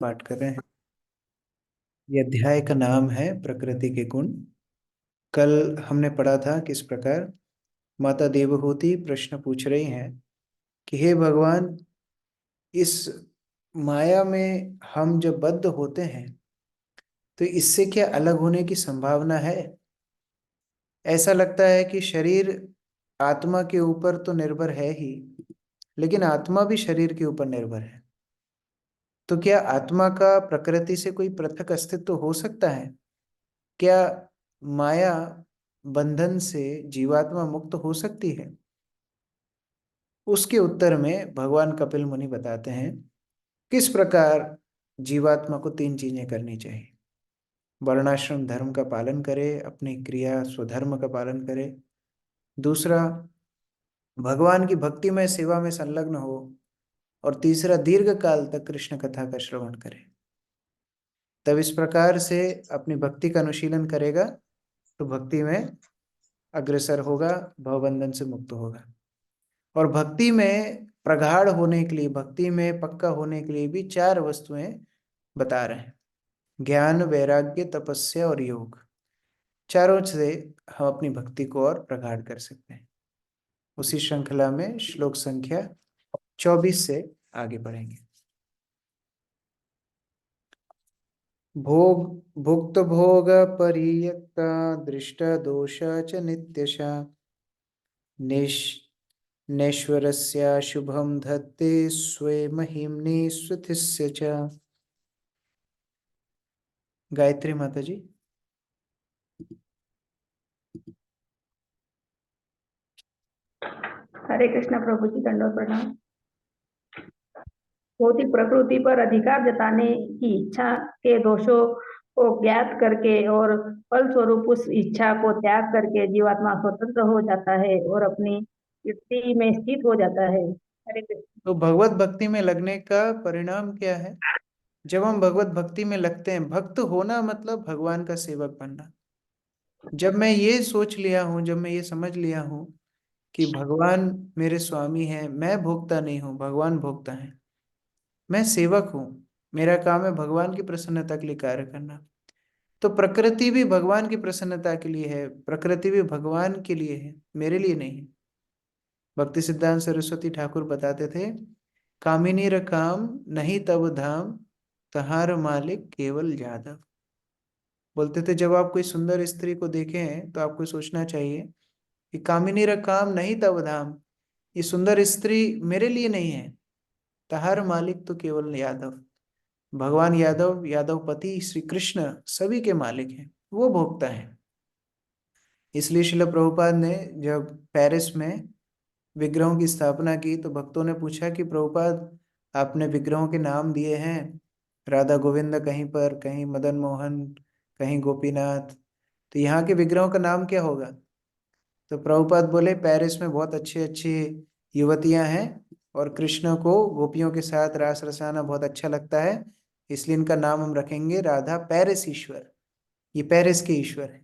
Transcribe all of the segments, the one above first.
पाठ कर रहे हैं। ये अध्याय का नाम है प्रकृति के गुण। कल हमने पढ़ा था किस प्रकार माता देवहूति प्रश्न पूछ रही हैं कि हे भगवान, इस माया में हम जब बद्ध होते हैं तो इससे क्या अलग होने की संभावना है। ऐसा लगता है कि शरीर आत्मा के ऊपर तो निर्भर है ही, लेकिन आत्मा भी शरीर के ऊपर निर्भर है। तो क्या आत्मा का प्रकृति से कोई पृथक अस्तित्व हो सकता है? क्या माया बंधन से जीवात्मा मुक्त हो सकती है? उसके उत्तर में भगवान कपिल मुनि बताते हैं किस प्रकार जीवात्मा को तीन चीजें करनी चाहिए। वर्णाश्रम धर्म का पालन करे, अपनी क्रिया स्वधर्म का पालन करे। दूसरा, भगवान की भक्तिमय सेवा में संलग्न हो। और तीसरा, दीर्घ काल तक कृष्ण कथा का श्रवण करे। तब इस प्रकार से अपनी भक्ति का अनुशीलन करेगा तो भक्ति में अग्रसर होगा, भवबंधन से मुक्त होगा। और भक्ति में प्रगाढ़ होने के लिए, भक्ति में पक्का होने के लिए भी चार वस्तुएं बता रहे हैं: ज्ञान, वैराग्य, तपस्या और योग। चारों से हम अपनी भक्ति को और प्रगाढ़ कर सकते हैं। उसी श्रृंखला में श्लोक संख्या 24 से आगे बढ़ेंगे। भोग भुक्त भोग परियक्ता दृष्ट दोष च नित्यशा निश नैश्वरस्य शुभम धत्ते स्वे महिम्नि स्वतिस्य च। गायत्री माता जी। हरे कृष्ण प्रभु जी, दंडवत प्रणाम। भौतिक प्रकृति पर अधिकार जताने की इच्छा के दोषों को ज्ञात करके और फल स्वरूप उस इच्छा को त्याग करके जीवात्मा स्वतंत्र हो जाता है और अपनी युक्ति में स्थित हो जाता है। हरे कृष्ण। तो भगवत भक्ति में लगने का परिणाम क्या है? जब हम भगवत भक्ति में लगते हैं, भक्त होना मतलब भगवान का सेवक बनना। जब मैं ये सोच लिया हूँ, जब मैं ये समझ लिया हूँ कि भगवान मेरे स्वामी हैं, मैं भोक्ता नहीं हूँ, भगवान भोक्ता है, मैं सेवक हूँ, मेरा काम है भगवान की प्रसन्नता के लिए कार्य करना। तो प्रकृति भी भगवान की प्रसन्नता के लिए है, प्रकृति भी भगवान के लिए है, मेरे लिए नहीं है। भक्ति सिद्धांत सरस्वती ठाकुर बताते थे, कामिनी रकाम नहीं तब धाम, तहार मालिक केवल यादव। बोलते थे जब आप कोई सुंदर स्त्री को देखें तो आपको सोचना चाहिए कि कामिनी रकाम नहीं तब धाम, ये सुंदर स्त्री मेरे लिए नहीं है, तहार मालिक तो केवल यादव। भगवान यादव, यादवपति श्री कृष्ण सभी के मालिक हैं, वो भोगता है। इसलिए श्रील प्रभुपाद ने जब पेरिस में विग्रहों की स्थापना की तो भक्तों ने पूछा कि प्रभुपाद, आपने विग्रहों के नाम दिए हैं, राधा गोविंद कहीं पर, कहीं मदन मोहन, कहीं गोपीनाथ, तो यहाँ के विग्रहों का नाम क्या होगा? तो प्रभुपाद बोले, पेरिस में बहुत अच्छी अच्छी युवतियां हैं और कृष्ण को गोपियों के साथ रास रसाना बहुत अच्छा लगता है, इसलिए इनका नाम हम रखेंगे राधा पेरिस ईश्वर। ये पेरिस के ईश्वर है।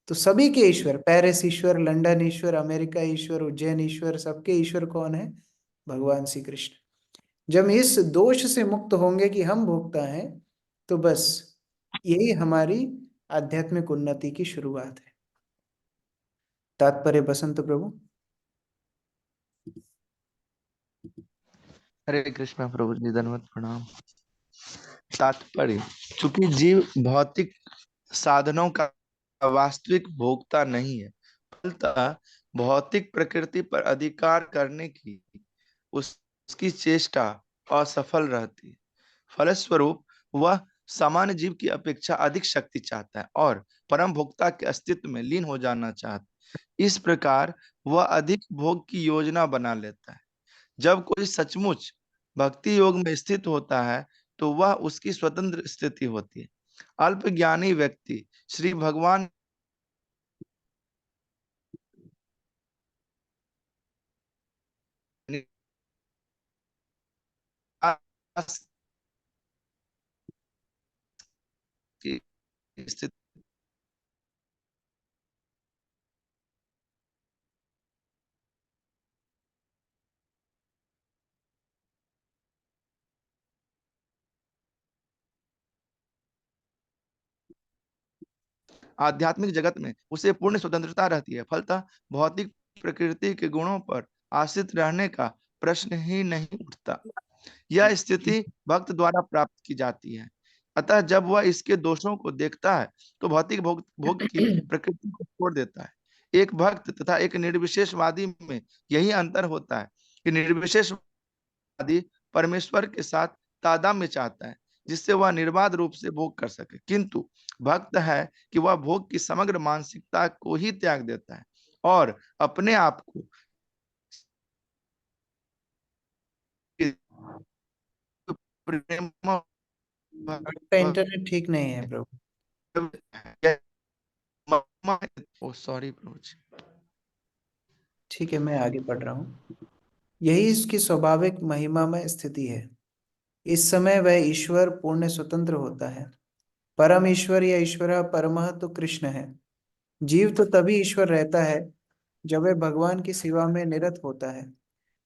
तो सभी के ईश्वर, पेरिस ईश्वर, लंदन ईश्वर, अमेरिका ईश्वर, उज्जैन ईश्वर, सबके ईश्वर कौन है? भगवान श्री कृष्ण। जब इस दोष से मुक्त होंगे कि हम भोगता हैं, तो बस यही हमारी आध्यात्मिक उन्नति की शुरुआत है। तात्पर्य बसंत प्रभु। हरे कृष्ण प्रभु जी, दंडवत प्रणाम। तात्पर्य: चूंकि जीव भौतिक साधनों का वास्तविक भोक्ता नहीं है, फलतः भौतिक प्रकृति पर अधिकार करने की उसकी चेष्टा असफल रहती है। फलस्वरूप वह सामान्य जीव की अपेक्षा अधिक शक्ति चाहता है और परम भोक्ता के अस्तित्व में लीन हो जाना चाहता है। इस प्रकार वह अधिक भोग की योजना बना लेता है। जब कोई सचमुच भक्ति योग में स्थित होता है तो वह उसकी स्वतंत्र स्थिति होती है। अल्पज्ञानी व्यक्ति श्री भगवान की स्थिति आध्यात्मिक जगत में उसे पूर्ण स्वतंत्रता रहती है। फलतः भौतिक प्रकृति के गुणों पर आश्रित रहने का प्रश्न ही नहीं उठता। यह स्थिति भक्त द्वारा प्राप्त की जाती है। अतः जब वह इसके दोषों को देखता है तो भौतिक भोग की प्रकृति को छोड़ देता है। एक भक्त तथा एक निर्विशेषवादी में यही अंतर होता है कि निर्विशेषवादी परमेश्वर के साथ तादात्म्य चाहता है, जिससे वह निर्बाध रूप से भोग कर सके, किंतु भक्त है कि वह भोग की समग्र मानसिकता को ही त्याग देता है और अपने आप को प्रेम आपका इंटरनेट ठीक नहीं है प्रभु। ओ सॉरी प्रभु जी। ठीक है, मैं आगे पढ़ रहा हूँ। यही इसकी स्वाभाविक महिमामय स्थिति है। इस समय वह ईश्वर पूर्ण स्वतंत्र होता है। परम ईश्वर या ईश्वर परमः तो कृष्ण है। जीव तो तभी ईश्वर रहता है जब वह भगवान की सेवा में निरत होता है।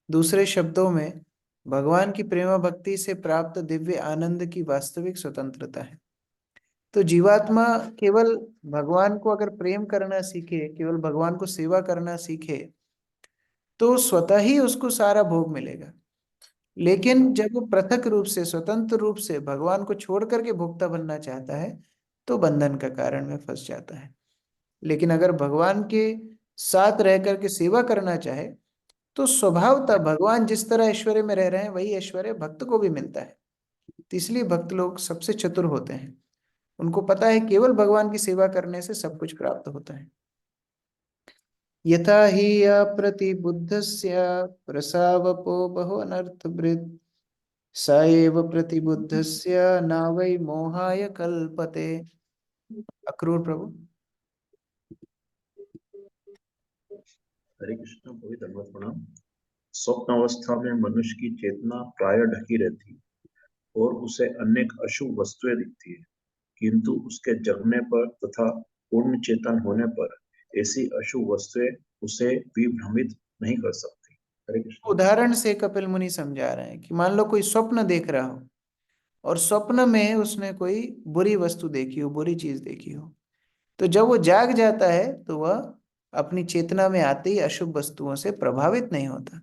दूसरे शब्दों में, भगवान की प्रेम भक्ति से प्राप्त दिव्य आनंद की वास्तविक स्वतंत्रता है। तो जीवात्मा केवल भगवान को अगर प्रेम करना सीखे, केवल भगवान को सेवा करना सीखे, तो स्वतः ही उसको सारा भोग मिलेगा। लेकिन जब वो पृथक रूप से, स्वतंत्र रूप से भगवान को छोड़ करके भोक्ता बनना चाहता है, तो बंधन का कारण में फंस जाता है। लेकिन अगर भगवान के साथ रह करके सेवा करना चाहे, तो स्वभावतः भगवान जिस तरह ऐश्वर्य में रह रहे हैं वही ऐश्वर्य भक्त को भी मिलता है। तो इसलिए भक्त लोग सबसे चतुर होते हैं। उनको पता है केवल भगवान की सेवा करने से सब कुछ प्राप्त होता है। यथा हि अप्रतिबुद्धस्य प्रसावपो बहु अनर्थभृत् स एव प्रतिबुद्धस्य न वै मोहाय कल्पते। अक्रूर प्रभु। हरे कृष्ण कोई धन्यवाद प्रणाम। स्वप्न अवस्था में मनुष्य की चेतना प्राय ढकी रहती है और उसे अनेक अशुभ वस्तुएं दिखती है, किंतु उसके जगने पर तथा पूर्ण चेतन होने पर ऐसी अशुभ वस्तुएं उसे विभ्रमित नहीं कर सकती। हरे कृष्ण। उदाहरण से कपिल मुनि समझा रहे हैं कि मान लो कोई स्वप्न देख रहा हो और स्वप्न में उसने कोई बुरी वस्तु देखी हो, बुरी चीज देखी हो, तो जब वो जाग जाता है तो वह अपनी चेतना में आते ही अशुभ वस्तुओं से प्रभावित नहीं होता,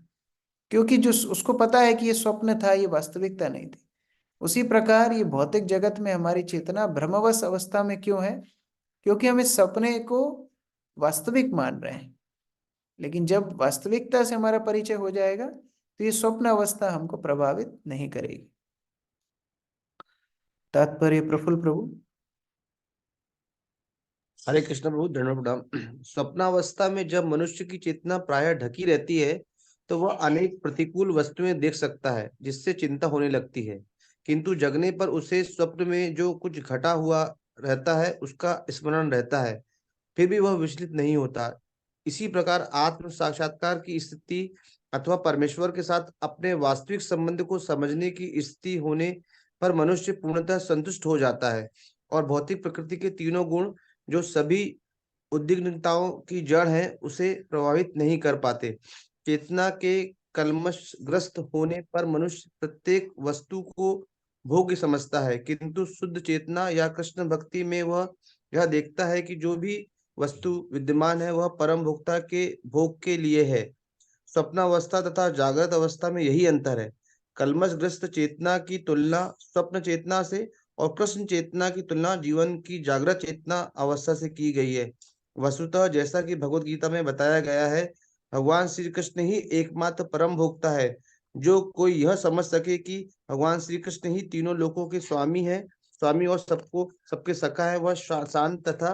क्योंकि जो उसको पता है कि ये स्वप्न था, ये वास्तविकता नहीं थी। उसी प्रकार ये भौतिक जगत में हमारी चेतना भ्रमवश अवस्था में क्यों है? क्योंकि हम इस सपने को वास्तविक मान रहे हैं। लेकिन जब वास्तविकता से हमारा परिचय हो जाएगा तो ये स्वप्न अवस्था हमको प्रभावित नहीं करेगी। तात्पर्य प्रफुल्ल प्रभु। हरे कृष्ण प्रभु धन्यवाद प्रणाम। स्वप्नावस्था में जब मनुष्य की चेतना प्रायः ढकी रहती है तो वह अनेक प्रतिकूल वस्तुएं देख सकता है, जिससे चिंता होने लगती है, किंतु जगने पर उसे स्वप्न में जो कुछ घटा हुआ रहता है उसका स्मरण रहता है, फिर भी वह विचलित नहीं होता। इसी प्रकार आत्म साक्षात्कार की स्थिति अथवा परमेश्वर के साथ अपने वास्तविक संबंध को समझने की स्थिति होने पर मनुष्य पूर्णतः संतुष्ट हो जाता है और भौतिक प्रकृति के तीनों गुण जो सभी उद्विग्नताओं की जड़ है उसे प्रभावित नहीं कर पाते। चेतना के कलमशग्रस्त होने पर मनुष्य प्रत्येक वस्तु को भोग्य समझता है, किंतु शुद्ध चेतना या कृष्ण भक्ति में वह यह देखता है कि जो भी वस्तु विद्यमान है वह परम भोक्ता के भोग के लिए है। स्वप्नावस्था तथा जागृत अवस्था में यही अंतर है। कलमशग्रस्त चेतना की तुलना स्वप्न चेतना से और कृष्ण चेतना की तुलना जीवन की जागृत चेतना अवस्था से की गई है। वस्तुतः जैसा कि भगवत गीता में बताया गया है, भगवान श्री कृष्ण ही एकमात्र परम भोक्ता है। जो कोई यह समझ सके कि भगवान श्री कृष्ण ही तीनों लोकों के स्वामी है, स्वामी और सबको सबके सखा है, वह शांत तथा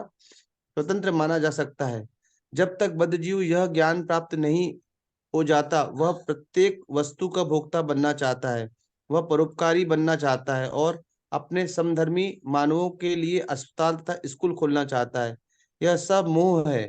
स्वतंत्र माना जा सकता है। जब तक बद्धजीव यह ज्ञान प्राप्त नहीं हो जाता, वह प्रत्येक वस्तु का भोक्ता बनना चाहता है, वह परोपकारी बनना चाहता है और अपने समधर्मी मानवों के लिए अस्पताल तथा स्कूल खोलना चाहता है। यह सब मोह है,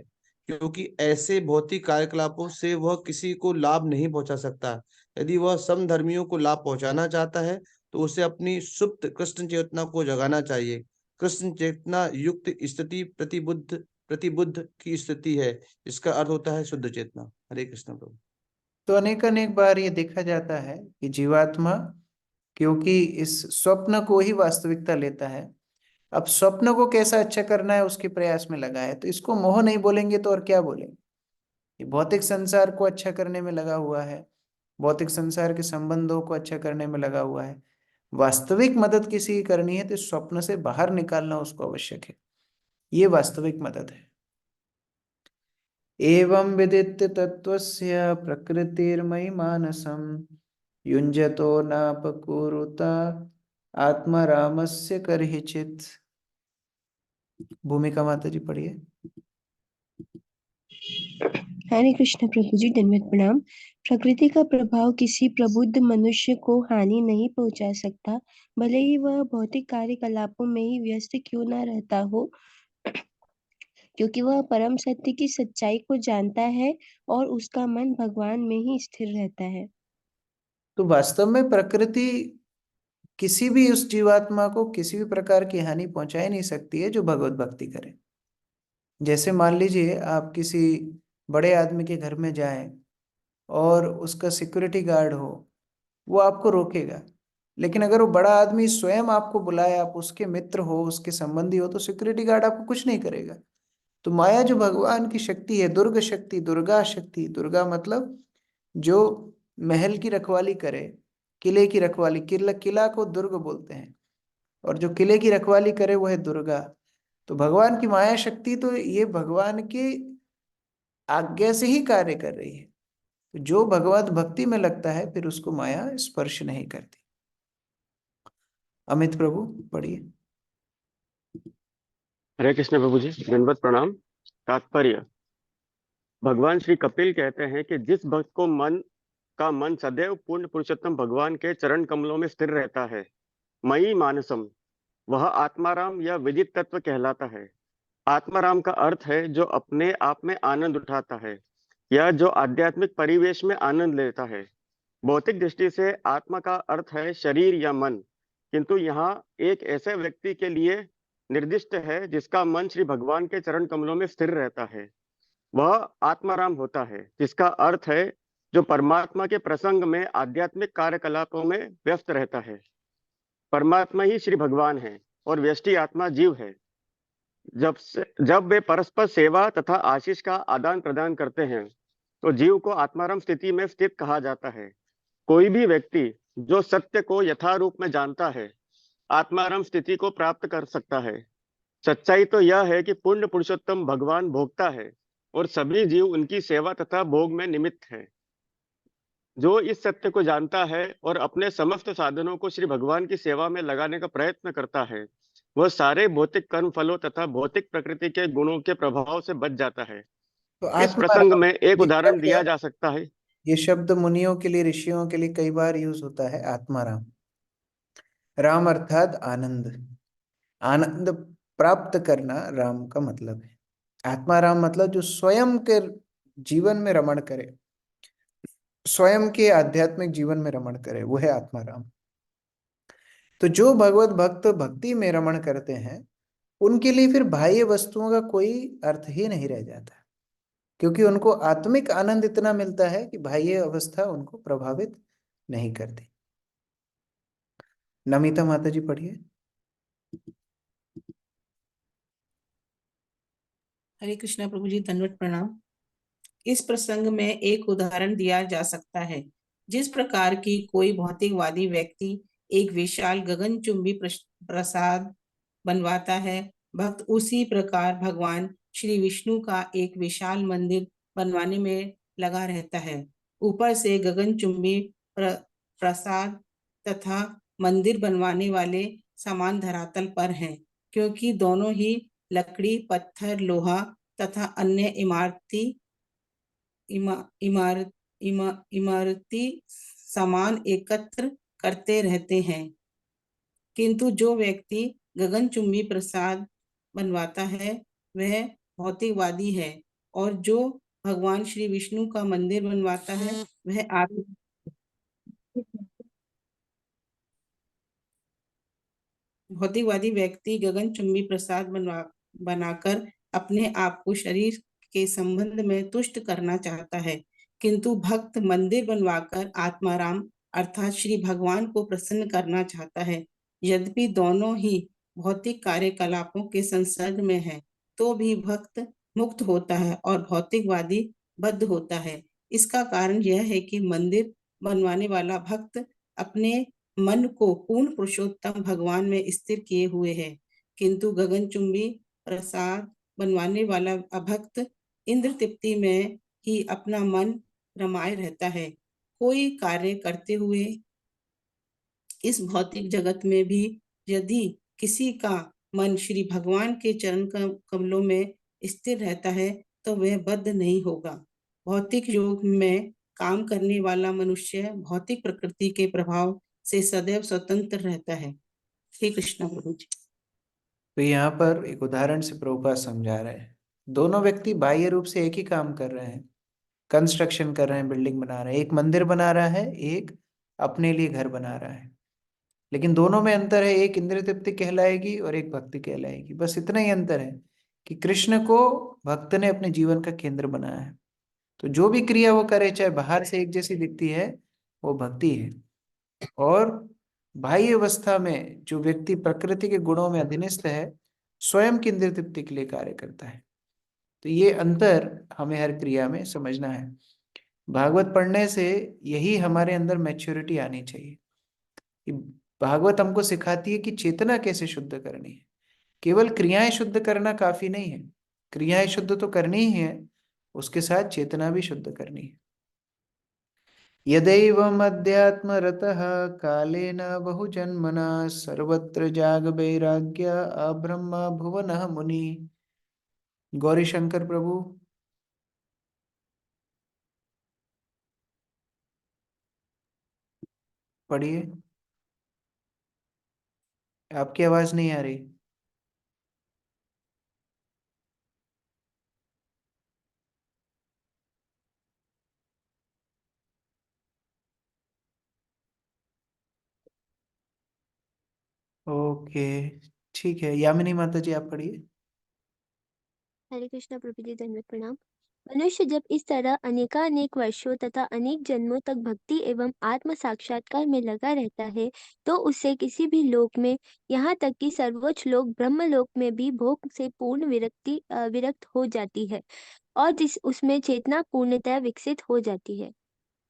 क्योंकि ऐसे भौतिक कार्यकलापों से वह किसी को लाभ नहीं पहुंचा सकता। यदि वह समधर्मियों को लाभ पहुंचाना चाहता है तो उसे अपनी सुप्त कृष्ण चेतना को जगाना चाहिए। कृष्ण चेतना युक्त स्थिति प्रतिबुद्ध प्रतिबुद्ध की स्थिति है। इसका अर्थ होता है शुद्ध चेतना। हरे कृष्ण प्रभु। तो अनेक अनेक बार ये देखा जाता है कि जीवात्मा क्योंकि इस स्वप्न को ही वास्तविकता लेता है, अब स्वप्न को कैसा अच्छा करना है उसके प्रयास में लगा है, तो इसको मोह नहीं बोलेंगे तो और क्या बोलेंगे। ये भौतिक संसार को अच्छा करने में लगा हुआ है, भौतिक संसार के संबंधों को अच्छा करने में लगा हुआ है। वास्तविक मदद किसी की करनी है तो स्वप्न से बाहर निकालना उसको आवश्यक है, ये वास्तविक मदद है। एवं विदित्य तत्वस्य प्रकृतिर्मयि मानसम युञ्जतो नापकुरुत आत्मरामस्य करहिचित। भूमिका माता जी पढ़िए। हरे कृष्ण प्रभु जी, दंडवत प्रणाम। प्रकृति का प्रभाव किसी प्रबुद्ध मनुष्य को हानि नहीं पहुंचा सकता, भले ही वह भौतिक कार्यकलापों में ही व्यस्त क्यों न रहता हो, क्योंकि वह परम सत्य की सच्चाई को जानता है और उसका मन भगवान में ही स्थिर रहता है। तो वास्तव में प्रकृति किसी भी उस जीवात्मा को किसी भी प्रकार की हानि पहुंचा ही नहीं सकती है जो भगवत भक्ति करे। जैसे मान लीजिए आप किसी बड़े आदमी के घर में जाएं और उसका सिक्योरिटी गार्ड हो, वो आपको रोकेगा। लेकिन अगर वो बड़ा आदमी स्वयं आपको बुलाए, आप उसके मित्र हो, उसके संबंधी हो, तो सिक्योरिटी गार्ड आपको कुछ नहीं करेगा। तो माया जो भगवान की शक्ति है, दुर्ग शक्ति, दुर्गा शक्ति, दुर्गा मतलब जो महल की रखवाली करे, किले की रखवाली, किला को दुर्ग बोलते हैं, और जो किले की रखवाली करे वो है दुर्गा। तो भगवान की माया शक्ति तो ये भगवान की आज्ञा से ही कार्य कर रही है। तो जो भगवत भक्ति में लगता है फिर उसको माया स्पर्श नहीं करती। अमित प्रभु पढ़िए। हरे कृष्ण प्रभु जी, दंडवत प्रणाम। तात्पर्य: भगवान श्री कपिल कहते हैं कि जिस भक्त को मन सदैव पूर्ण पुरुषोत्तम भगवान के चरण कमलों में स्थिर रहता है, मयि मानसम, वह आत्माराम या विदित तत्व कहलाता है। आत्माराम का अर्थ है जो अपने आप में आनंद उठाता है या जो आध्यात्मिक परिवेश में आनंद लेता है। भौतिक दृष्टि से आत्मा का अर्थ है शरीर या मन, किंतु यहाँ एक ऐसे व्यक्ति के लिए निर्दिष्ट है जिसका मन श्री भगवान के चरण कमलों में स्थिर रहता है। वह आत्माराम होता है, जिसका अर्थ है जो परमात्मा के प्रसंग में आध्यात्मिक कार्यकलापों में व्यस्त रहता है। परमात्मा ही श्री भगवान है और व्यष्टि आत्मा जीव है। जब वे परस्पर सेवा तथा आशीष का आदान प्रदान करते हैं तो जीव को आत्माराम स्थिति में स्थित कहा जाता है। कोई भी व्यक्ति जो सत्य को यथारूप में जानता है आत्माराम स्थिति को प्राप्त कर सकता है। सच्चाई तो यह है कि पूर्ण पुरुषोत्तम भगवान भोगता है और सभी जीव उनकी सेवा तथा भोग में निमित्त हैं। जो इस सत्य को जानता है और अपने समस्त साधनों को श्री भगवान की सेवा में लगाने का प्रयत्न करता है, वह सारे भौतिक कर्म फलों तथा भौतिक प्रकृति के गुणों के प्रभाव से बच जाता है। तो इस प्रसंग आत्माराम में एक ये उदाहरण शब्द दिया जा सकता है। ये शब्द मुनियों के लिए, ऋषियों के लिए कई बार यूज होता है, आत्माराम। राम अर्थात आनंद, आनंद प्राप्त करना राम का मतलब है। आत्माराम मतलब जो स्वयं के जीवन में रमण करे, स्वयं के आध्यात्मिक जीवन में रमण करे, वो है आत्माराम। तो जो भगवत भक्त भक्ति में रमण करते हैं उनके लिए फिर बाह्य वस्तुओं का कोई अर्थ ही नहीं रह जाता, क्योंकि उनको आत्मिक आनंद इतना मिलता है कि बाह्य अवस्था उनको प्रभावित नहीं करती। नमिता माता जी पढ़िए। हरे कृष्णा प्रभु जी, दंडवत प्रणाम। इस प्रसंग में एक उदाहरण दिया जा सकता है। जिस प्रकार की कोई भौतिकवादी व्यक्ति एक विशाल गगनचुंबी प्रसाद बनवाता है, भक्त उसी प्रकार भगवान श्री विष्णु का एक विशाल मंदिर बनवाने में लगा रहता है। ऊपर से गगनचुंबी प्रसाद तथा मंदिर बनवाने वाले समान धरातल पर हैं, क्योंकि दोनों ही लकड़ी, पत्थर, लोहा तथा अन्य इमारती सामान एकत्र करते रहते हैं। किंतु जो व्यक्ति गगनचुंबी प्रसाद बनवाता है वह भौतिकवादी है, और जो भगवान श्री विष्णु का मंदिर बनवाता है वह भौतिकवादी व्यक्ति गगनचुंबी प्रसाद बनाकर अपने आप को शरीर के संबंध में तुष्ट करना चाहता है, किंतु भक्त मंदिर बनवाकर आत्माराम अर्थात श्री भगवान को प्रसन्न करना चाहता है। यद्यपि दोनों ही भौतिक कार्यकलापों के संसर्ग में है तो भी भक्त मुक्त होता है और भौतिकवादी बद्ध होता है। इसका कारण यह है कि मंदिर बनवाने वाला भक्त अपने मन को पूर्ण पुरुषोत्तम भगवान में स्थिर किए हुए है, किंतु गगनचुंबी प्रसाद बनवाने वाला अभक्त इंद्र तृप्ति में ही अपना मन रमाये रहता है। कोई कार्य करते हुए इस भौतिक जगत में भी यदि किसी का मन श्री भगवान के चरण कमलों में स्थिर रहता है तो वह बद्ध नहीं होगा। भौतिक योग में काम करने वाला मनुष्य भौतिक प्रकृति के प्रभाव से सदैव स्वतंत्र रहता है। श्री कृष्ण प्रभु जी। तो यहाँ पर एक उदाहरण से प्रभुपाद समझा रहे हैं, दोनों व्यक्ति बाह्य रूप से एक ही काम कर रहे हैं, कंस्ट्रक्शन कर रहे हैं, बिल्डिंग बना रहे हैं, एक मंदिर बना रहा है, एक अपने लिए घर बना रहा है, लेकिन दोनों में अंतर है, एक इंद्र तृप्ति कहलाएगी और एक भक्ति कहलाएगी। बस इतना ही अंतर है कि कृष्ण को भक्त ने अपने जीवन का केंद्र बनाया है, तो जो भी क्रिया वो करे चाहे बाहर से एक जैसी दिखती है वो भक्ति है। और बाह्य अवस्था में जो व्यक्ति प्रकृति के गुणों में अधीनस्थ है स्वयं की इंद्रिय तृप्ति के लिए कार्य करता है। तो ये अंतर हमें हर क्रिया में समझना है। भागवत पढ़ने से यही हमारे अंदर मैच्योरिटी आनी चाहिए कि भागवत हमको सिखाती है कि चेतना कैसे शुद्ध करनी है। केवल क्रियाएं शुद्ध करना काफी नहीं है, क्रियाएं शुद्ध तो करनी ही है, उसके साथ चेतना भी शुद्ध करनी है। यदैवम् अध्यात्मरतः कालेन बहुजन्मना सर्वत्र जाग वैराग्य अब्रह्म भुवनः मुनि। गौरी शंकर प्रभु पढ़िए, आपकी आवाज नहीं आ रही। ओके, ठीक है, यामिनी माता जी आप पढ़िए। हरे कृष्ण प्रभु जी, धन्यवाद प्रणाम। मनुष्य जब इस तरह अनेकानेक वर्षों तथा अनेक जन्मों तक भक्ति एवं आत्म साक्षात्कार में लगा रहता है तो उससे किसी भी लोक में, यहाँ तक कि सर्वोच्च लोक ब्रह्मलोक में भी भोग से पूर्ण विरक्त हो जाती है और जिस उसमें चेतना पूर्णतः विकसित हो जाती है।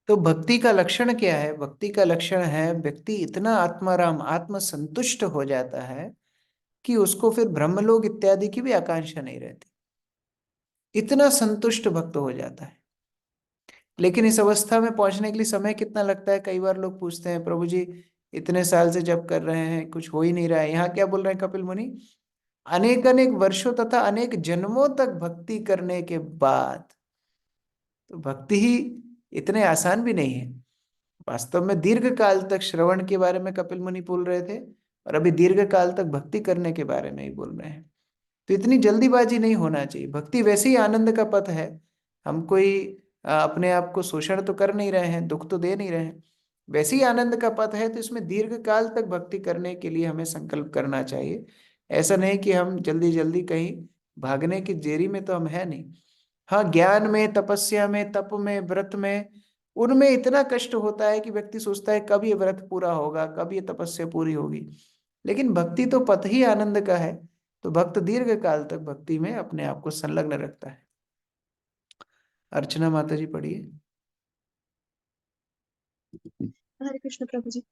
तो भक्ति का लक्षण क्या है? भक्ति का लक्षण है व्यक्ति इतना आत्माराम आत्म संतुष्ट हो जाता है कि उसको फिर ब्रह्मलोक इत्यादि की भी आकांक्षा नहीं रहती, इतना संतुष्ट भक्त हो जाता है। लेकिन इस अवस्था में पहुंचने के लिए समय कितना लगता है? कई बार लोग पूछते हैं, प्रभु जी इतने साल से जप कर रहे हैं कुछ हो ही नहीं रहा है। यहाँ क्या बोल रहे हैं कपिल मुनि? अनेक अनेक वर्षों तथा अनेक जन्मों तक भक्ति करने के बाद, तो भक्ति ही इतने आसान भी नहीं है। वास्तव में दीर्घ काल तक श्रवण के बारे में कपिल मुनि बोल रहे थे और अभी दीर्घ काल तक भक्ति करने के बारे में ही बोल रहे हैं। तो इतनी जल्दीबाजी नहीं होना चाहिए। भक्ति वैसे ही आनंद का पथ है। हम कोई अपने आप को शोषण तो कर नहीं रहे हैं, दुख तो दे नहीं रहे हैं, वैसे ही आनंद का पथ है। तो इसमें दीर्घ काल तक भक्ति करने के लिए हमें संकल्प करना चाहिए। ऐसा नहीं कि हम जल्दी जल्दी कहीं भागने की देरी में तो हम है नहीं। हाँ, ज्ञान में, तपस्या में, तप में, व्रत में, उनमें इतना कष्ट होता है कि व्यक्ति सोचता है कब ये व्रत पूरा होगा, कब ये तपस्या पूरी होगी। लेकिन भक्ति तो पथ ही आनंद का है। तो भक्त दीर्घ काल तक भक्ति में अपने आप को संलग्न रखता है। अर्चना माता जी पढ़िए। हरे कृष्ण प्रभु जी।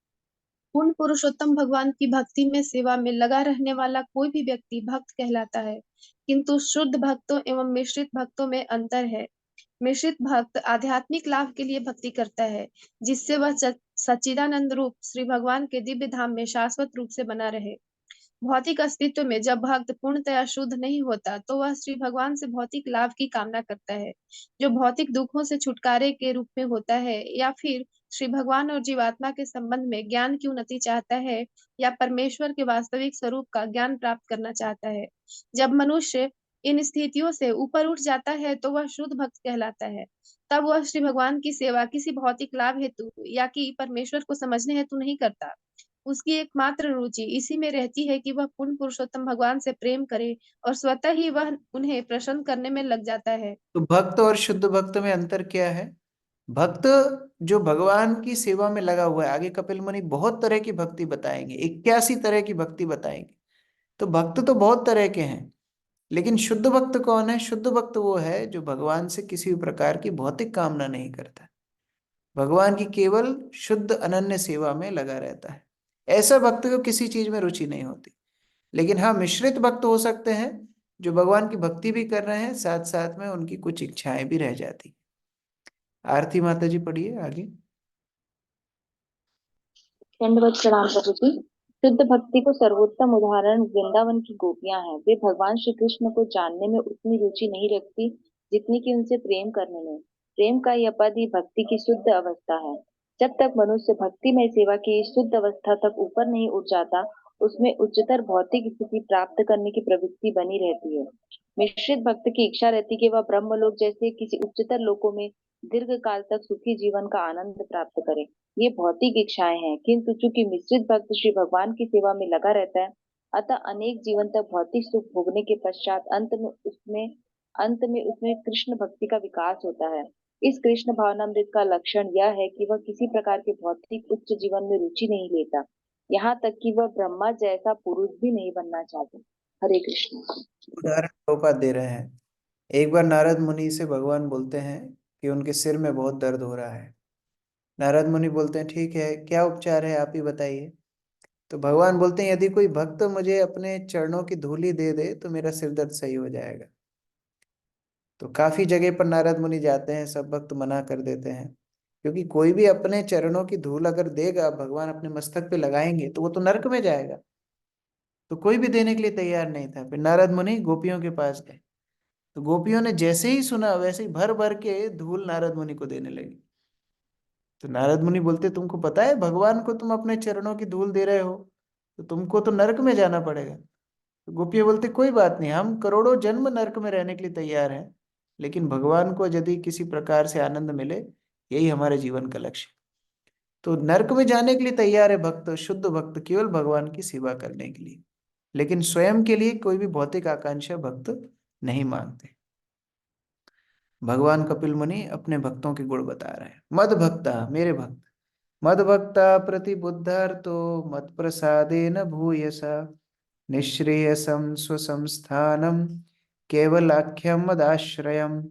पूर्ण पुरुषोत्तम भगवान की भक्ति में सेवा में लगा रहने वाला कोई भी व्यक्ति भक्त कहलाता है, किंतु शुद्ध भक्तों एवं मिश्रित भक्तों में अंतर है। मिश्रित भक्त आध्यात्मिक लाभ के लिए भक्ति करता है, जिससे वह सच्चिदानंद रूप श्री भगवान के दिव्य धाम में शाश्वत रूप से बना रहे। भौतिक अस्तित्व में जब भक्त पूर्णतया शुद्ध नहीं होता तो वह श्री भगवान से भौतिक लाभ की कामना करता है, जो भौतिक दुखों से छुटकारे के रूप में होता है, या फिर श्री भगवान और जीवात्मा के संबंध में ज्ञान की उन्नति चाहता है, या परमेश्वर के वास्तविक स्वरूप का ज्ञान प्राप्त करना चाहता है। जब मनुष्य इन स्थितियों से ऊपर उठ जाता है तो वह शुद्ध भक्त कहलाता है। तब वह श्री भगवान की सेवा किसी भौतिक लाभ हेतु या कि परमेश्वर को समझने हेतु नहीं करता। उसकी एकमात्र रुचि इसी में रहती है कि वह पूर्ण पुरुषोत्तम भगवान से प्रेम करे और स्वतः ही वह उन्हें प्रसन्न करने में लग जाता है। तो भक्त और शुद्ध भक्त में अंतर क्या है? भक्त जो भगवान की सेवा में लगा हुआ है, आगे कपिल मुनि बहुत तरह की भक्ति बताएंगे, 81 तरह की भक्ति बताएंगे। तो भक्त तो बहुत तरह के हैं, लेकिन शुद्ध भक्त कौन है? शुद्ध भक्त वो है जो भगवान से किसी भी प्रकार की भौतिक कामना नहीं करता, भगवान की केवल शुद्ध अनन्य सेवा में लगा रहता है। ऐसा भक्त को किसी चीज में रुचि नहीं होती। लेकिन हाँ, मिश्रित भक्त हो सकते हैं जो भगवान की भक्ति भी कर रहे हैं, साथ साथ में उनकी कुछ इच्छाएं भी रह जाती। आरती माता जी पढ़िए आगे। दंडवत प्रणाम प्रभु जी। शुद्ध भक्ति को सर्वोत्तम उदाहरण वृंदावन की गोपियां हैं। वे भगवान श्री कृष्ण को जानने में उतनी रुचि नहीं रखती जितनी कि उनसे प्रेम करने में। प्रेम का यह पद ही भक्ति की शुद्ध अवस्था है। जब तक मनुष्य भक्ति में सेवा की शुद्ध अवस्था तक ऊपर नहीं उठ जाता, उसमें उच्चतर भौतिक स्थिति प्राप्त करने की प्रवृत्ति बनी रहती है। मिश्रित भक्त की इच्छा रहती कि वह ब्रह्मलोक जैसे किसी उच्चतर लोकों में दीर्घ काल तक सुखी जीवन का आनंद प्राप्त करे। ये भौतिक इच्छाएं हैं, किंतु चूंकि मिश्रित भक्त श्री भगवान की सेवा में लगा रहता है, अतः अनेक जीवन तक भौतिक सुख भोगने के पश्चात अंत में उसमें कृष्ण भक्ति का विकास होता है। इस कृष्ण भावनामृत का लक्षण यह है कि वह किसी प्रकार के भौतिक उच्च जीवन में रुचि नहीं लेता, यहाँ तक कि वह ब्रह्मा जैसा पुरुष भी नहीं बनना चाहता। हरे कृष्ण। उदाहरण प्रभुपाद दे रहे हैं। एक बार नारद मुनि से भगवान बोलते हैं कि उनके सिर में बहुत दर्द हो रहा है। नारद मुनि बोलते हैं ठीक है, क्या उपचार है आप ही बताइए। तो भगवान बोलते हैं यदि कोई भक्त मुझे अपने चरणों की धूली दे दे तो मेरा सिर दर्द सही हो जाएगा। तो काफी जगह पर नारद मुनि जाते हैं, सब भक्त मना कर देते हैं, क्योंकि कोई भी अपने चरणों की धूल अगर देगा, भगवान अपने मस्तक पे लगाएंगे तो वो तो नरक में जाएगा। तो कोई भी देने के लिए तैयार नहीं था। फिर नारद मुनि गोपियों के पास गए, तो गोपियों ने जैसे ही सुना वैसे ही भर भर के धूल नारद मुनि को देने लगी। तो नारद मुनि बोलते तुमको पता है भगवान को तुम अपने चरणों की धूल दे रहे हो तो तुमको तो नरक में जाना पड़ेगा। तो गोपियां बोलते कोई बात नहीं, हम करोड़ों जन्म नरक में रहने के लिए तैयार हैं, लेकिन भगवान को यदि किसी प्रकार से आनंद मिले, यही हमारे जीवन का लक्ष्य है। तो नरक में जाने के लिए तैयार है भक्त, शुद्ध भक्त केवल भगवान की सेवा करने के लिए, लेकिन स्वयं के लिए कोई भी भौतिक आकांक्षा भक्त नहीं मानते। भगवान कपिल मुनि अपने भक्तों के गुण बता रहे हैं। मद भक्ता, मेरे भक्त, मद भक्ता प्रतिबुद्धर्तो मत प्रसादेन भूयसा निःश्रेयसं स्वसंस्थानं केवलाख्यं मदाश्रयम्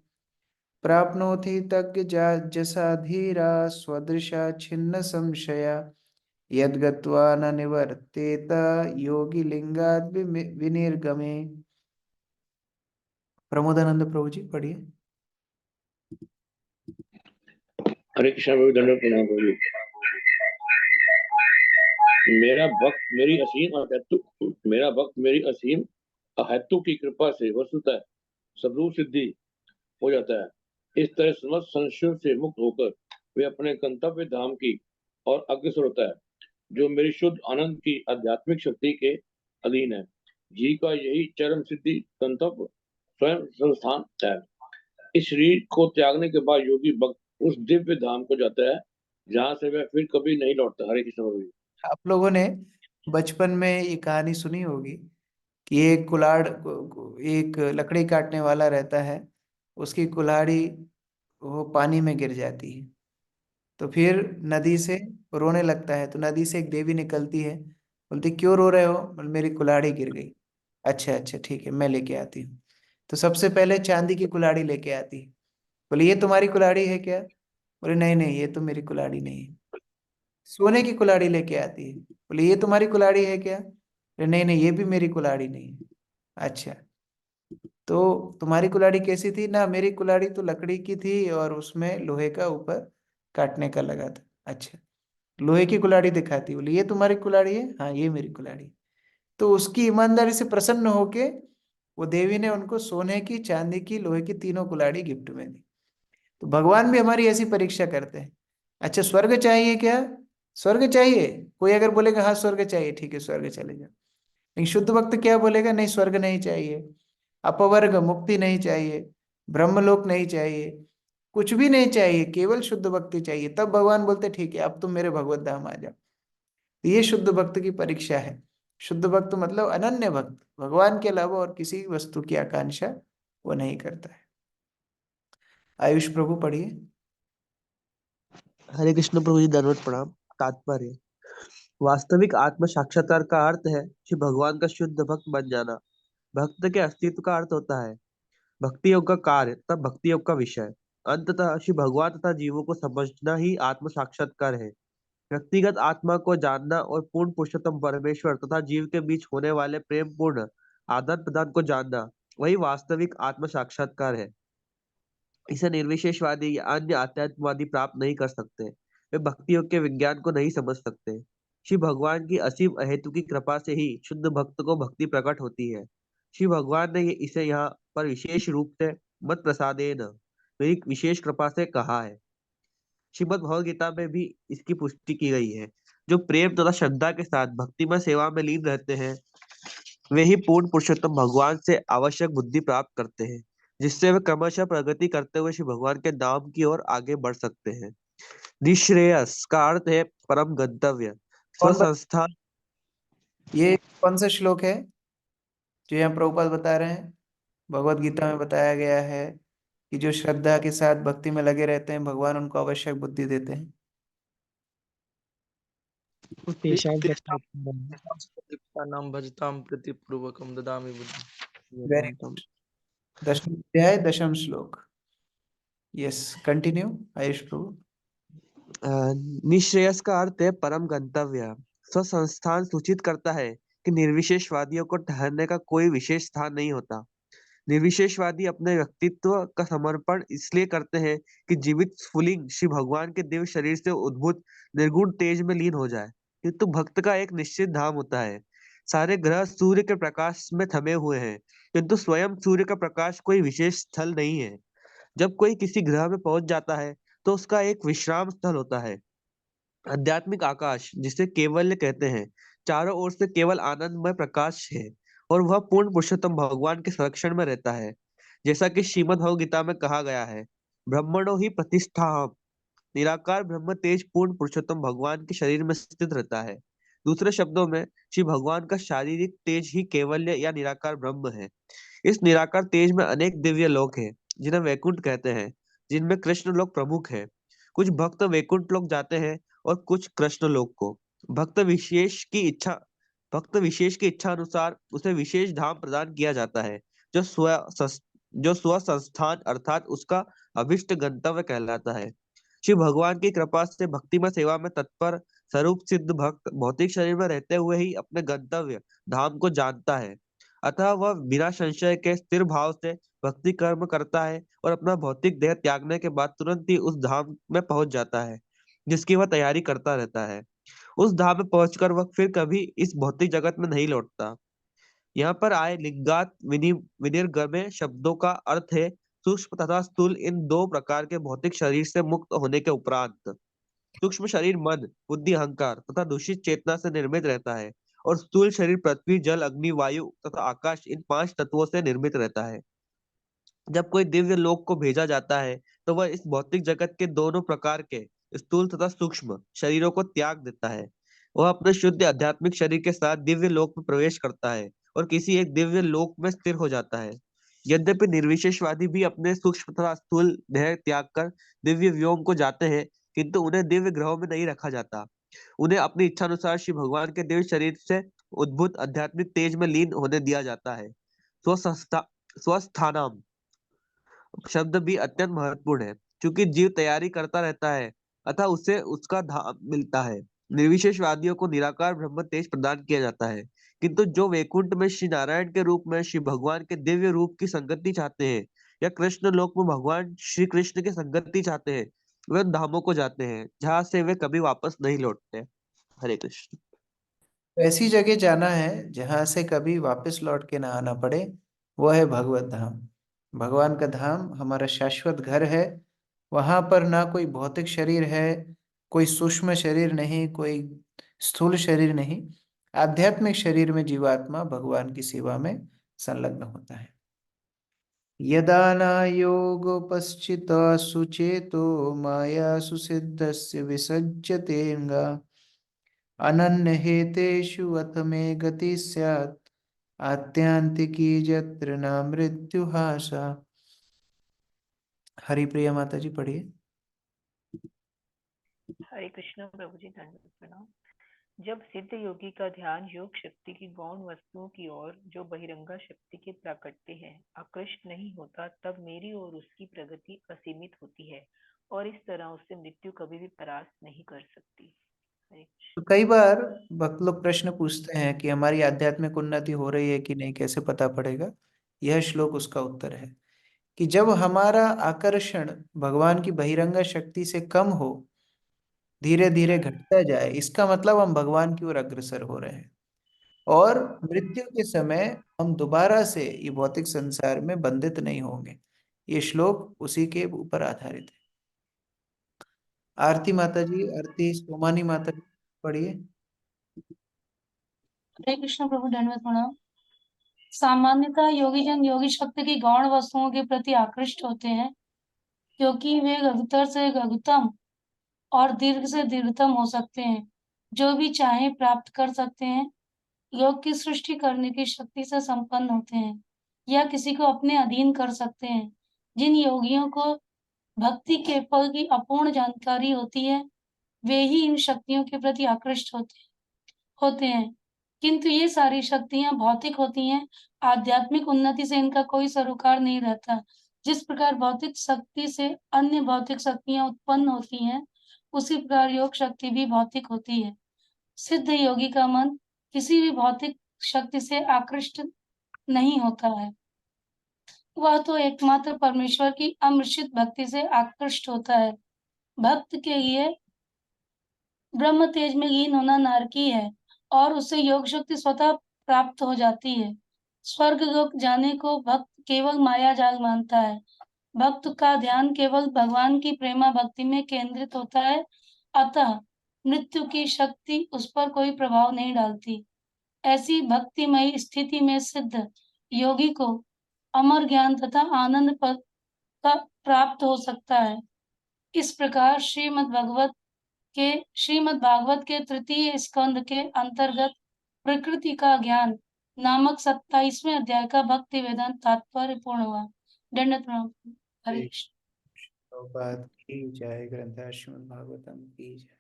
प्राप्नोति तज्जसा धीरा स्वदृशा छिन्न संशया यद्गत्वा न निवर्तेत योगी लिंगाद् विनिर्गमे। प्रमोदानंद प्रभु जी पढ़िए। हरे कृष्ण प्रभु, दंडवत प्रणाम प्रभु जी। मेरा भक्त मेरी असीम अहेतु की कृपा से वस्तुतः स्वरूप सिद्धि हो जाता है। इस तरह समस्त संशयों से मुक्त होकर वे अपने गंतव्य धाम की और अग्रसर होता है, जो मेरी शुद्ध आनंद की आध्यात्मिक शक्ति के अधीन है। जी का यही चरम सिद्धि गंतव्य स्वयं संस्थान है। इस शरीर को त्यागने के बाद योगी भक्त उस दिव्य धाम को जाता है जहाँ से वह फिर कभी नहीं लौटता। हरे कृष्ण प्रभु जी। आप लोगों ने बचपन में ये कहानी सुनी होगी कि एक एक लकड़ी काटने वाला रहता है, उसकी कुल्हाड़ी वो पानी में गिर जाती है, तो फिर नदी से रोने लगता है। तो नदी से एक देवी निकलती है, बोलती क्यों रो रहे हो? बोले मेरी कुल्हाड़ी गिर गई। अच्छा अच्छा ठीक है, मैं लेके आती हूँ। तो सबसे पहले चांदी की कुल्हाड़ी लेके आती है। बोले ये तुम्हारी कुल्हाड़ी है क्या? बोले नहीं नहीं, ये तो मेरी कुल्हाड़ी नहीं है। सोने की कुल्हाड़ी लेके आती है। बोले ये तुम्हारी कुल्हाड़ी है क्या? बोले नहीं नहीं, ये भी मेरी कुल्हाड़ी नहीं है। अच्छा, तो तुम्हारी कुल्हाड़ी कैसी थी? ना मेरी कुल्हाड़ी तो लकड़ी की थी और उसमें लोहे का ऊपर काटने का लगा था। अच्छा, लोहे की कुल्हाड़ी दिखाती, बोली ये तुम्हारी कुल्हाड़ी है? हाँ ये मेरी कुल्हाड़ी। तो उसकी ईमानदारी से प्रसन्न होके वो देवी ने उनको सोने की, चांदी की, लोहे की तीनों कुल्हाड़ी गिफ्ट में दी। तो भगवान भी हमारी ऐसी परीक्षा करते हैं। अच्छा स्वर्ग चाहिए क्या? स्वर्ग चाहिए? कोई अगर बोलेगा हाँ स्वर्ग चाहिए, ठीक है स्वर्ग चले जाओ। लेकिन शुद्ध भक्त क्या बोलेगा? नहीं स्वर्ग नहीं चाहिए, अपवर्ग मुक्ति नहीं चाहिए, ब्रह्मलोक नहीं चाहिए, कुछ भी नहीं चाहिए, केवल शुद्ध भक्ति चाहिए। तब भगवान बोलते ठीक है अब तुम मेरे भगवत धाम आ जाओ। तो ये शुद्ध भक्त की परीक्षा है। शुद्ध भक्त मतलब अनन्य भक्त, भगवान के अलावा और किसी वस्तु की आकांक्षा वो नहीं करता है। आयुष प्रभु पढ़िए। हरे कृष्ण प्रभु जी, दंडवत प्रणाम। तात्पर्य: वास्तविक आत्म साक्षात्कार का अर्थ है कि भगवान का शुद्ध भक्त बन जाना। भक्त के अस्तित्व का अर्थ होता है भक्ति योग का कार्य तथा भक्ति योग का विषय। अंततः श्री भगवान तथा जीवों को समझना ही आत्म साक्षात्कार है। व्यक्तिगत आत्मा को जानना और पूर्ण पुरुषोत्तम परमेश्वर तथा जीव के बीच होने वाले प्रेम पूर्ण आदान प्रदान को जानना वही वास्तविक आत्म साक्षात्कार है। इसे निर्विशेषवादी या अन्य आध्यात्मवादी प्राप्त नहीं कर सकते। वे भक्ति योग के विज्ञान को नहीं समझ सकते। श्री भगवान की असीम अहेतुकी कृपा से ही शुद्ध भक्त को भक्ति प्रकट होती है। श्री भगवान ने इसे यहाँ पर विशेष रूप से मत प्रसादेन मेरी विशेष कृपा से कहा है। श्रीमद् भगवद गीता में भी इसकी पुष्टि की गई है। जो प्रेम तथा श्रद्धा के साथ भक्ति में सेवा में लीन रहते हैं वे ही पूर्ण पुरुषोत्तम भगवान से आवश्यक बुद्धि प्राप्त करते हैं, जिससे वे क्रमशः प्रगति करते हुए श्री भगवान के नाम की ओर आगे बढ़ सकते हैं। निश्रेयस का अर्थ है परम गंतव्य कौन स्वसंस्था। ये कौन सा श्लोक है जो यहाँ प्रभुपाद बता रहे हैं? भगवत गीता में बताया गया है कि जो श्रद्धा के साथ भक्ति में लगे रहते हैं भगवान उनको आवश्यक बुद्धि देते हैं। नाम भजताम प्रीतिपूर्वकम ददामि वेरी बुद्धि। दशम अध्याय दशम श्लोक। यस, कंटिन्यू आयुष प्रभु। निश्रेयस का अर्थ है परम गंतव्य। स्वसंस्थान सूचित करता है कि निर्विशेषवादियों को ठहरने का कोई विशेष स्थान नहीं होता। निर्विशेषवादी अपने व्यक्तित्व का समर्पण इसलिए करते हैं कि जीवित स्फुलिंग श्री भगवान के दिव्य शरीर से उद्भूत निर्गुण तेज में लीन हो जाए। किंतु भक्त का एक निश्चित धाम होता है। सारे ग्रह सूर्य के प्रकाश में थमे हुए हैं, किंतु स्वयं सूर्य का प्रकाश कोई विशेष स्थल नहीं है। जब कोई किसी ग्रह में पहुंच जाता है तो उसका एक विश्राम स्थल होता है। आध्यात्मिक आकाश जिसे केवल्य कहते हैं चारों ओर से केवल आनंदमय प्रकाश है और वह पूर्ण पुरुषोत्तम भगवान के संरक्षण में रहता है। जैसा कि श्रीमद् भगवद गीता में कहा गया है, ब्रह्मणो ही प्रतिष्ठा। निराकार ब्रह्म तेज पूर्ण पुरुषोत्तम भगवान के शरीर में स्थित रहता है। दूसरे शब्दों में श्री भगवान का शारीरिक तेज ही केवल्य या निराकार ब्रह्म है। इस निराकार तेज में अनेक दिव्य लोक हैं जिन्हें वैकुंठ कहते हैं, जिनमें कृष्ण लोक प्रमुख है। कुछ भक्त वैकुंठ लोक जाते हैं और कुछ कृष्ण लोक को। भक्त विशेष की इच्छा अनुसार उसे विशेष धाम प्रदान किया जाता है जो स्व संस्थान अर्थात उसका अभिष्ट गंतव्य कहलाता है। श्री भगवान की कृपा से भक्ति में सेवा में तत्पर स्वरूप सिद्ध भक्त भौतिक शरीर में रहते हुए ही अपने गंतव्य धाम को जानता है। अतः वह बिना संशय के स्थिर भाव से भक्ति कर्म करता है और अपना भौतिक देह त्यागने के बाद तुरंत ही उस धाम में पहुंच जाता है जिसकी वह तैयारी करता रहता है। उस धाम में पहुंचकर वह फिर कभी इस भौतिक जगत में नहीं लौटता। यहाँ पर आए लिंगात विनिर्गमे शब्दों का अर्थ है सूक्ष्म तथा स्थूल इन दो प्रकार के भौतिक शरीर से मुक्त होने के उपरांत। सूक्ष्म शरीर मन बुद्धि अहंकार तथा दूषित चेतना से निर्मित रहता है और स्थूल शरीर पृथ्वी जल अग्नि वायु तथा आकाश इन 5 तत्वों से निर्मित रहता है। जब कोई दिव्य लोक को भेजा जाता है तो वह इस भौतिक जगत के दोनों प्रकार के स्थूल तथा सूक्ष्म शरीरों को त्याग देता है। वह अपने शुद्ध आध्यात्मिक शरीर के साथ दिव्य लोक में प्रवेश करता है और किसी एक दिव्य लोक में स्थिर हो जाता है। यद्यपि निर्विशेषवादी भी अपने सूक्ष्म तथा स्थूल देह त्याग कर दिव्य व्योम को जाते हैं, किंतु उन्हें दिव्य ग्रहों में नहीं रखा जाता। उन्हें अपनी इच्छा अनुसार श्री भगवान के दिव्य शरीर से उद्भूत आध्यात्मिक तेज में लीन होने दिया जाता है। स्वस्थानाम शब्द भी अत्यंत महत्वपूर्ण है क्योंकि जीव तैयारी करता रहता है अतः उसे उसका धाम मिलता है। निर्विशेषवादियों को निराकार ब्रह्म तेज प्रदान किया जाता है, किंतु जो वैकुंठ में श्री नारायण के रूप में श्री भगवान के दिव्य रूप की संगति चाहते हैं या कृष्ण लोक में भगवान श्री कृष्ण की संगति चाहते हैं वे उन धामों को जाते हैं जहाँ से वे कभी वापस नहीं लौटते। हरे कृष्ण। ऐसी जगह जाना है जहां से कभी वापस लौट के ना आना पड़े, वो है भगवत धाम। भगवान का धाम हमारा शाश्वत घर है। वहां पर ना कोई भौतिक शरीर है, कोई सूक्ष्म शरीर नहीं, कोई स्थूल शरीर नहीं। आध्यात्मिक शरीर में जीवात्मा भगवान की सेवा में संलग्न होता है। यदा न योगोपश्चित सुचेतो माया सुसिद्धस्य विसज्जतेऽंगा अनन्यहेतेषु अथ मे गति स्यात् आत्यांतिकी यत्र न मृत्युहासा। हरिप्रिया माता जी पढ़िए। हरे कृष्ण प्रभु जी, धन्यवाद प्रणाम। जब सिद्ध योगी का ध्यान योग शक्ति की गौण वस्तुओं की ओर जो बहिरंगा शक्ति के प्राकट्य है आकृष्ट नहीं होता, तब मेरी और उसकी प्रगति असीमित होती है और इस तरह उससे मृत्यु कभी भी परास्त नहीं कर सकती। हरे कृष्ण। तो कई बार भक्त लोग प्रश्न पूछते हैं कि हमारी आध्यात्मिक उन्नति हो रही है कि नहीं, कैसे पता पड़ेगा। यह श्लोक उसका उत्तर है कि जब हमारा आकर्षण भगवान की बहिरंगा शक्ति से कम हो, धीरे धीरे घटता जाए, इसका मतलब हम भगवान की ओर अग्रसर हो रहे हैं और मृत्यु के समय हम दोबारा से ये भौतिक संसार में बंधित नहीं होंगे। ये श्लोक उसी के ऊपर आधारित है। आरती माता जी, आरती सोमानी माता जी, पढ़िए। हरे कृष्ण प्रभु, दंडवत प्रणाम। सामान्यतः योगी जन योगी शक्ति की गौण वस्तुओं के प्रति आकृष्ट होते हैं क्योंकि वे लघुतर से लघुतम और दीर्घ से दीर्घतम हो सकते हैं। जो भी चाहे प्राप्त कर सकते हैं, योग की सृष्टि करने की शक्ति से संपन्न होते हैं या किसी को अपने अधीन कर सकते हैं। जिन योगियों को भक्ति के फल की अपूर्ण जानकारी होती है, वे ही इन शक्तियों के प्रति आकृष्ट होते हैं। किंतु ये सारी शक्तियां भौतिक होती हैं। आध्यात्मिक उन्नति से इनका कोई सरोकार नहीं रहता। जिस प्रकार भौतिक शक्ति से अन्य भौतिक शक्तियां उत्पन्न होती हैं, उसी प्रकार योग शक्ति भी भौतिक होती है। सिद्ध योगी का मन किसी भी भौतिक शक्ति से आकृष्ट नहीं होता है। वह तो एकमात्र परमेश्वर की अमृषित भक्ति से आकृष्ट होता है। भक्त के लिए ब्रह्म तेज में लीन होना नारकी है और उससे योग शक्ति स्वतः प्राप्त हो जाती है। स्वर्ग लोक जाने को भक्त केवल माया जाल मानता है। भक्त का ध्यान केवल भगवान की प्रेमा भक्ति में केंद्रित होता है, अतः मृत्यु की शक्ति उस पर कोई प्रभाव नहीं डालती। ऐसी भक्तिमयी स्थिति में सिद्ध योगी को अमर ज्ञान तथा आनंद पद का प्राप्त हो सकता है। इस प्रकार श्रीमद् भागवत के तृतीय स्कंद के अंतर्गत प्रकृति का ज्ञान नामक 27वें अध्याय का भक्ति वेदांत तात्पर्य पूर्ण हुआ। दंडवत प्रणाम। हरे कृष्ण। प्रभुपाद की जय, ग्रंथ श्रीमद् भागवतम की जय।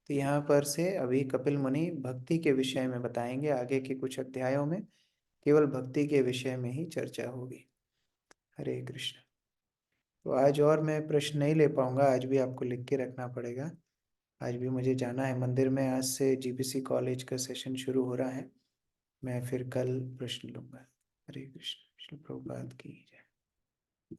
तो यहाँ पर से अभी कपिल मुनि भक्ति के विषय में बताएंगे। आगे के कुछ अध्यायों में केवल भक्ति के विषय में ही चर्चा होगी। हरे कृष्ण। तो आज और मैं प्रश्न नहीं ले पाऊंगा, आज भी आपको लिख के रखना पड़ेगा। आज भी मुझे जाना है मंदिर में। आज से जीपीसी कॉलेज का सेशन शुरू हो रहा है। मैं फिर कल प्रश्न लूंगा। हरे कृष्ण। श्री प्रभुपाद की जय।